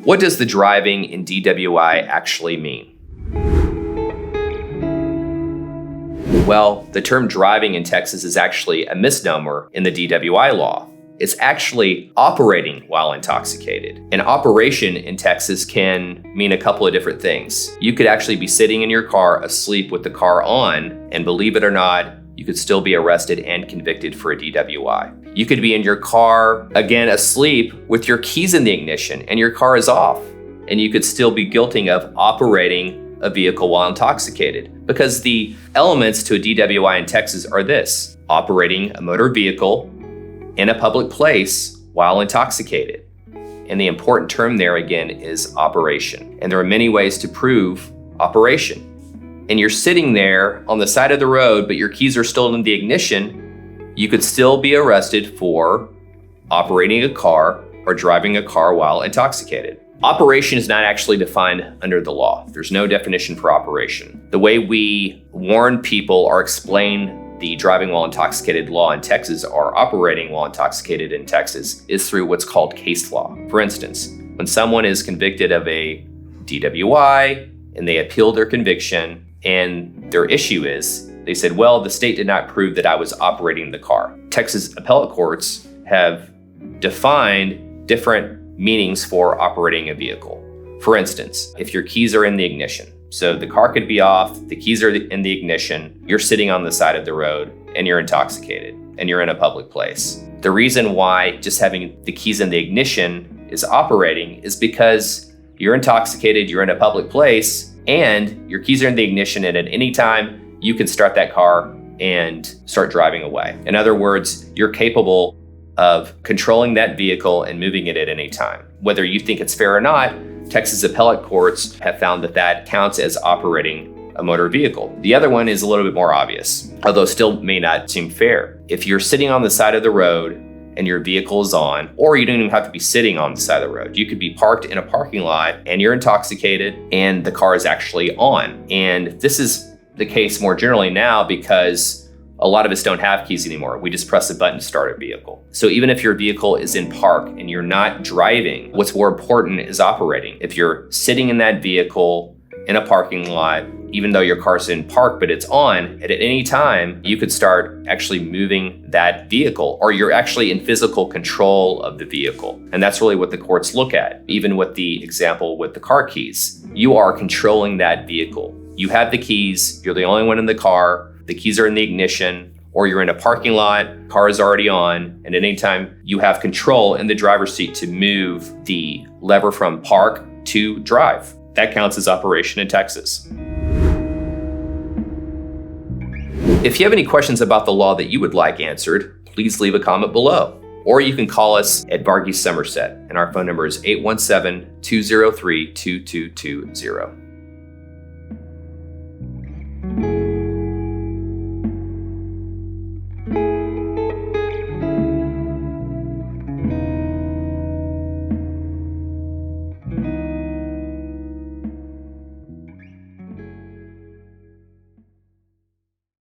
What does the driving in DWI actually mean? Well, the term driving in Texas is actually a misnomer in the DWI law. It's actually operating while intoxicated. An operation in Texas can mean a couple of different things. You could actually be sitting in your car asleep with the car on, and believe it or not, you could still be arrested and convicted for a DWI. You could be in your car, again, asleep with your keys in the ignition and your car is off, and you could still be guilty of operating a vehicle while intoxicated, because the elements to a DWI in Texas are this: operating a motor vehicle in a public place while intoxicated. And the important term there again is operation. And there are many ways to prove operation. And you're sitting there on the side of the road, but your keys are still in the ignition, you could still be arrested for operating a car or driving a car while intoxicated. Operation is not actually defined under the law. There's no definition for operation. The way we warn people or explain the driving while intoxicated law in Texas or operating while intoxicated in Texas is through what's called case law. For instance, when someone is convicted of a DWI and they appeal their conviction, and their issue is, they said, well, the state did not prove that I was operating the car. Texas appellate courts have defined different meanings for operating a vehicle. For instance, if your keys are in the ignition, so the car could be off, the keys are in the ignition, you're sitting on the side of the road and you're intoxicated and you're in a public place. The reason why just having the keys in the ignition is operating is because you're intoxicated, you're in a public place, and your keys are in the ignition, and at any time you can start that car and start driving away. In other words, you're capable of controlling that vehicle and moving it at any time. Whether you think it's fair or not, Texas appellate courts have found that that counts as operating a motor vehicle. The other one is a little bit more obvious, although still may not seem fair. If you're sitting on the side of the road and your vehicle is on, or you don't even have to be sitting on the side of the road. You could be parked in a parking lot and you're intoxicated and the car is actually on. And this is the case more generally now because a lot of us don't have keys anymore. We just press a button to start a vehicle. So even if your vehicle is in park and you're not driving, what's more important is operating. If you're sitting in that vehicle in a parking lot, even though your car's in park, but it's on, at any time, you could start actually moving that vehicle, or you're actually in physical control of the vehicle. And that's really what the courts look at. Even with the example with the car keys, you are controlling that vehicle. You have the keys, you're the only one in the car, the keys are in the ignition, or you're in a parking lot, car is already on, and at any time you have control in the driver's seat to move the lever from park to drive. That counts as operation in Texas. If you have any questions about the law that you would like answered, please leave a comment below. Or you can call us at Varghese Summersett, and our phone number is 817-203-2220.